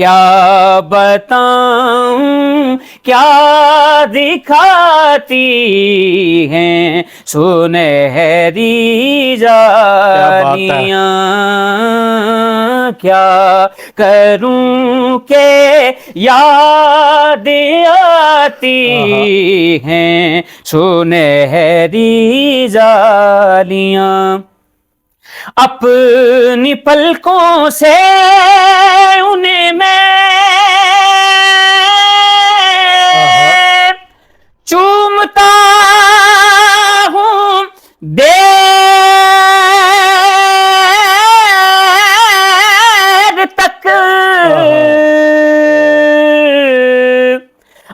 کیا بتاؤں کیا دکھاتی ہیں سنہری جالیاں، کیا کروں کہ یاد آتی ہیں سنہری جالیاں، اپنی پلکوں سے انہیں میں چومتا ہوں دیر تک،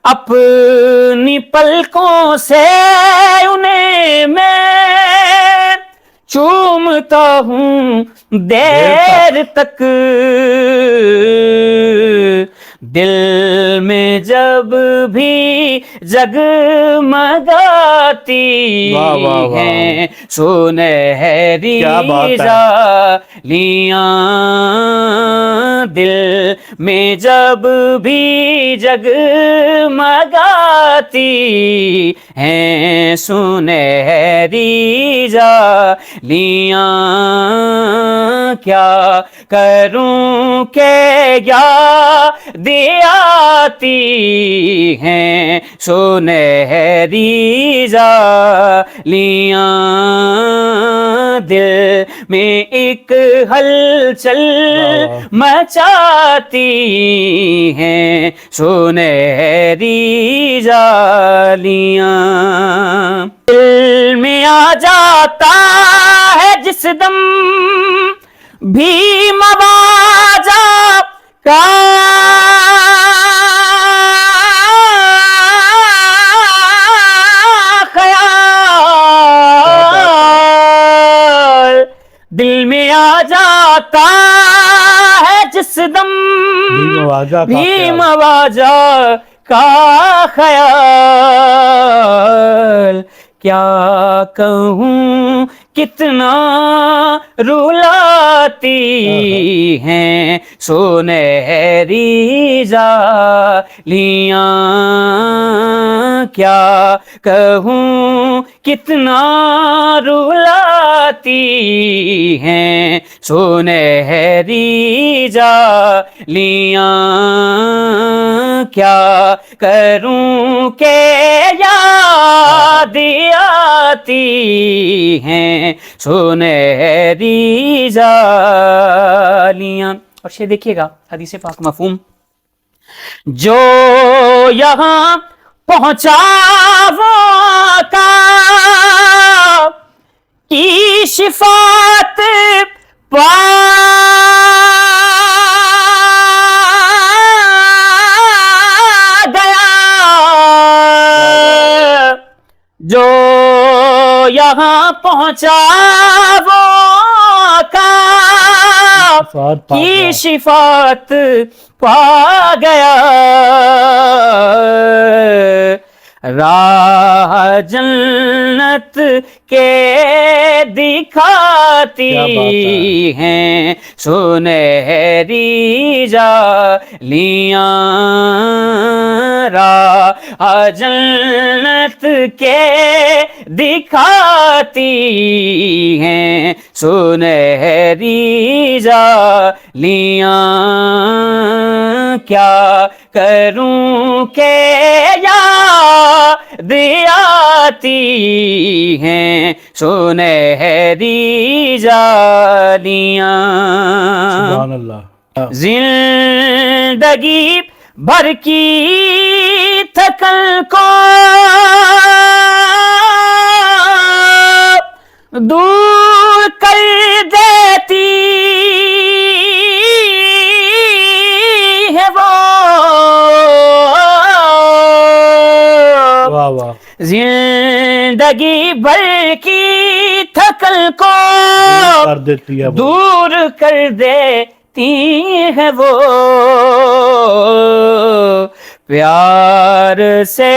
اپنی پلکوں سے انہیں میں چومتا ہوں دیر تک، دل میں جب بھی جگمگاتی ہیں سنہری جالیاں، دل میں جب بھی جگمگاتی ہیں سنہری جالیاں، کیا کروں کہ یاد آتی ہیں سنہری جالیاں، دل میں ایک ہلچل مچاتی ہیں سنہری جالیاں، دل میں آ جاتا ہے جس دم بھی مواجہ کا خیال، دل میں آ جاتا ہے جس دم بھی مواجہ کا خیال، کیا کہوں کتنا رلاتی ہیں سنہری جالیاں، کیا کہوں کتنا رلاتی ہیں سنہری جالیاں، کیا کروں کہ یاد آتی ہیں سنہری جالیاں۔ اور شعر دیکھیے گا، حدیث پاک مفہوم، جو یہاں پہنچا وہ آقا کی شفاعت پا گیا، جو یہاں پہنچا وہ آقا کی شفاعت پا گیا، راہ جنت کے دکھاتی ہیں سنہری جالیاں، راہ جنت کے دکھاتی ہیں سنہری جالیاں، کیا کروں کہ یاد آتی ہیں سنہری جالیاں، سبحان اللہ، زندگی بھر کی تھکن کو دور کر دیتی ہے وہ، زندگی بھر کی تھکن کو کر دیتی ہے، دور کر دیتی ہے وہ پیار سے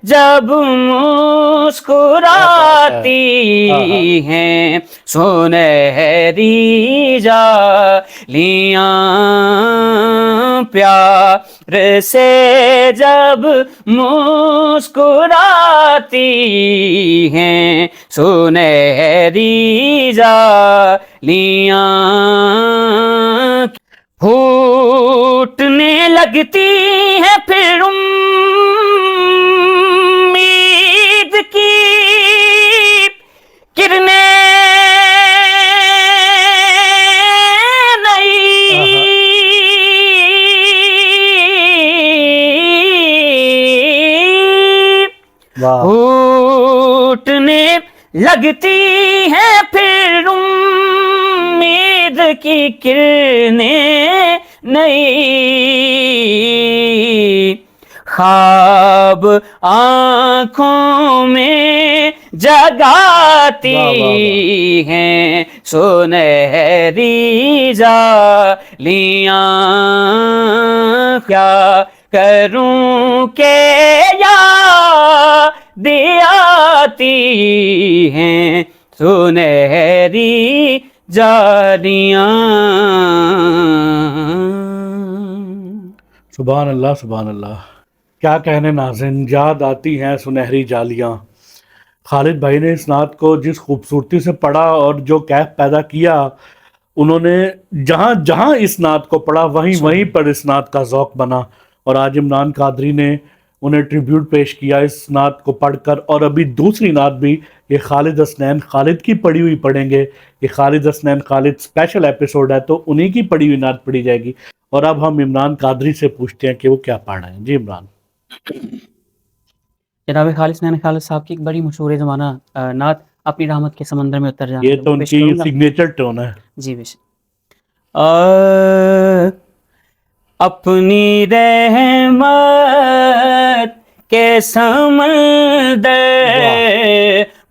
جب مسکراتی ہیں سنہری جالیاں پیار سے جب مسکراتی ہیں سنہری جالیاں پھوٹنے لگتی ہے پھر امید کی کرنیں پھوٹنے لگتی ہے پھر امید کی کرنیں نئی خواب آنکھوں میں جگاتی ہیں سنہری جالیاں کیا کروں کہ یاد آتی ہیں سنہری جالیاں. سبحان اللہ سبحان اللہ. کیا کہنے ناظرین، یاد آتی ہیں سنہری جالیاں. خالد بھائی نے اس نعت کو جس خوبصورتی سے پڑھا اور جو کیف پیدا کیا، انہوں نے جہاں جہاں اس نعت کو پڑھا وہیں پر اس نعت کا ذوق بنا. اور آج عمران قادری نے انہیں ٹریبیوٹ پیش کیا اس نعت کو پڑھ کر. اور ابھی دوسری نعت بھی یہ خالد حسنین خالد کی پڑھی ہوئی پڑھیں گے. یہ خالد حسنین خالد اسپیشل ایپیسوڈ ہے تو انہی کی پڑھی ہوئی نعت پڑھی جائے گی. اور اب ہم عمران قادری سے پوچھتے ہیں کہ وہ کیا پڑھ رہے ہیں. جی عمران. جناب خالد حسنین خالد صاحب کی ایک بڑی مشہور زمانہ نعت اپنی رحمت کے سمندر میں اتر جانا. یہ تو ان کی سگنیچر ٹون ہے. جی بے شک. اپنی رحمت کے سمندر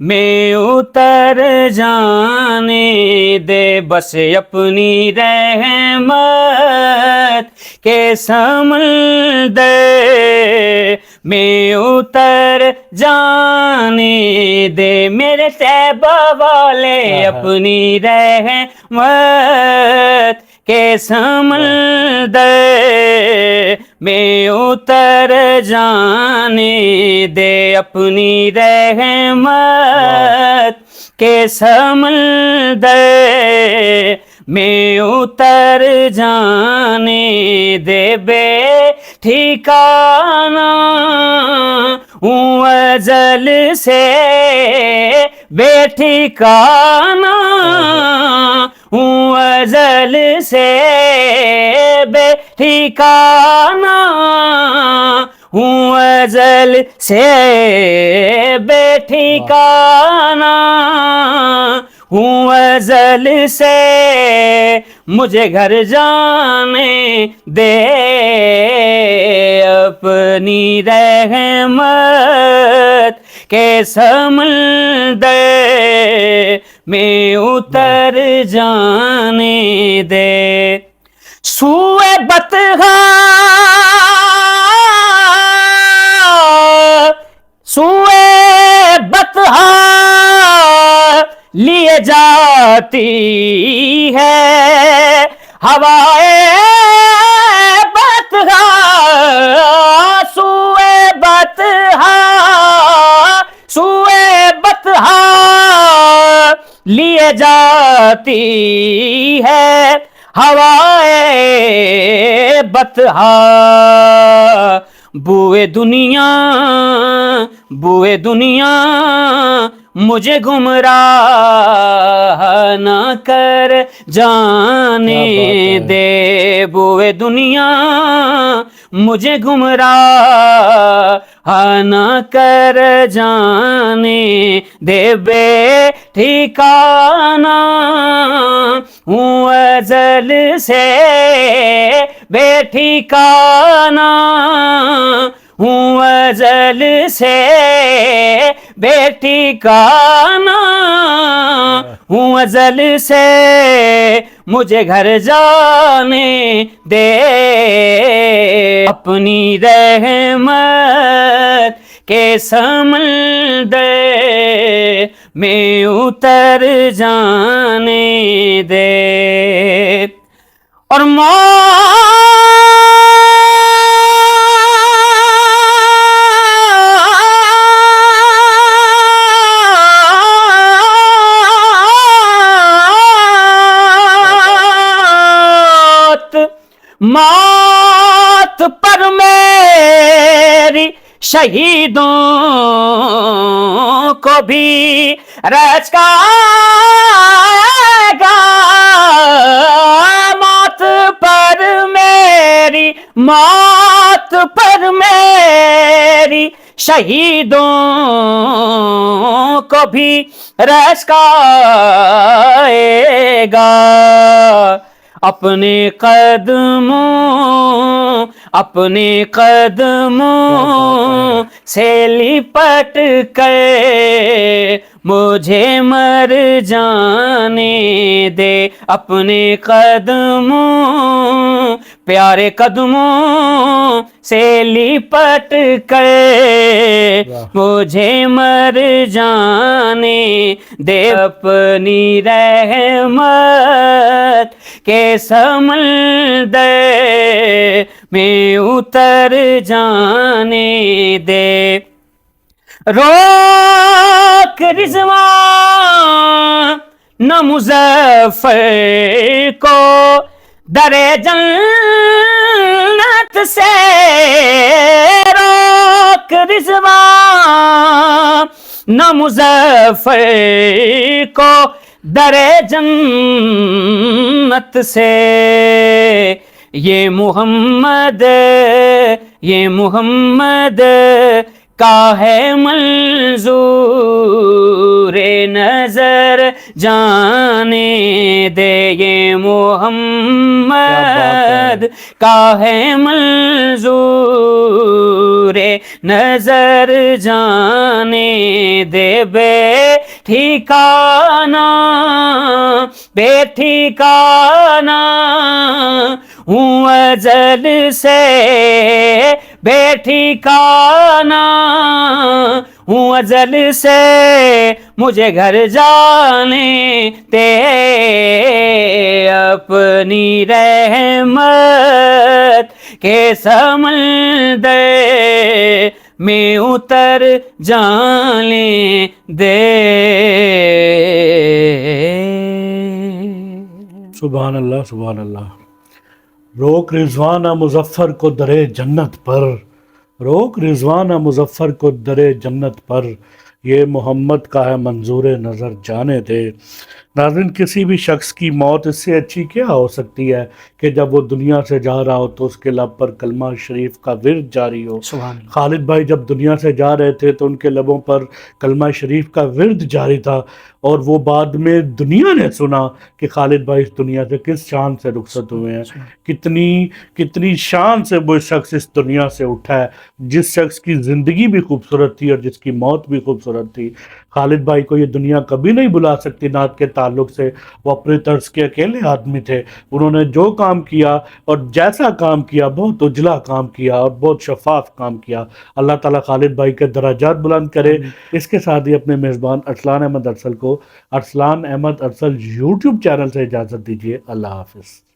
میں اتر جانے دے، بس اپنی رحمت کے سمندر میں اتر جانے دے میرے طیبہ والے. اپنی رحمت کے سمندر میں اتر جانے دے، اپنی رحمت کے سمندر میں اتر جانے دے. بے ٹھکانہ ہوں ازل سے بے ٹھکانہ ہوں ازل سے بے ٹھکانہ ہوں ازل سے بے ٹھکانہ ہوں ازل سے مجھے گھر جانے دے. اپنی رحمت کے سمندر میں اتر جانے دے. سوئے بطحا سوئے بطحا لیے جاتی ہے ہوائے بطحا. سوئے بطحا سوئے بطحا لیے جاتی ہے ہوائے بطحا. بوئے دنیا مجھے گمراہ نہ کر جانے دے. بوئے دنیا مجھے گمراہ نہ کر جانے دے. بے ٹھکانہ ہوں ازل سے بے ٹھکانہ ہوں ازل سے بے ٹھکانہ ہوں ازل سے مجھے گھر جانے دے اپنی رحمت کے سمندر میں اتر جانے دے اور موت پر میری شہیدوں کو بھی رچکائے گا موت پر میری شہیدوں کو بھی رچکائے گا اپنے قدموں سے لپٹ کر مجھے مر جانے دے اپنے قدموں پیارے قدموں سے لپٹ کر مجھے مر جانے دے اپنی رحمت کے سمندر میں اتر جانے دے روک رضوان نہ مظفر کو در جنت سے روک رضوان نہ مظفر کو در جنت سے یہ محمد کا ہے منظور نظر جانے دے یہ محمد کا ہے منظور نظر جانے دے بے ٹھکانہ ہوں ازل سے بے ٹھکانہ ہوں ازل سے مجھے گھر جانے دے اپنی رحمت کے سمندر میں اتر جانے دے سبحان اللہ سبحان اللہ روک رضوانہ مظفر کو درے جنت پر روک رضوانہ مظفر کو درے جنت پر یہ محمد کا ہے منظور نظر جانے دے ناظرین کسی بھی شخص کی موت اس سے اچھی کیا ہو سکتی ہے کہ جب وہ دنیا سے جا رہا ہو تو اس کے لب پر کلمہ شریف کا ورد جاری ہو خالد بھائی جب دنیا سے جا رہے تھے تو ان کے لبوں پر کلمہ شریف کا ورد جاری تھا اور وہ بعد میں دنیا نے سنا کہ خالد بھائی اس دنیا سے کس شان سے رخصت ہوئے ہیں کتنی شان سے وہ شخص اس دنیا سے اٹھا ہے جس شخص کی زندگی بھی خوبصورت تھی اور جس کی موت بھی خوبصورت تھی خالد بھائی کو یہ دنیا کبھی نہیں بلا سکتی نعت کے تعلق سے وہ اپنے طرز کے اکیلے آدمی تھے انہوں نے جو کام کیا اور جیسا کام کیا بہت اجلا کام کیا اور بہت شفاف کام کیا اللہ تعالیٰ خالد بھائی کے درجات بلند کرے اس کے ساتھ ہی اپنے میزبان ارسلان احمد ارسل کو ارسلان احمد ارسل یوٹیوب چینل سے اجازت دیجیے اللہ حافظ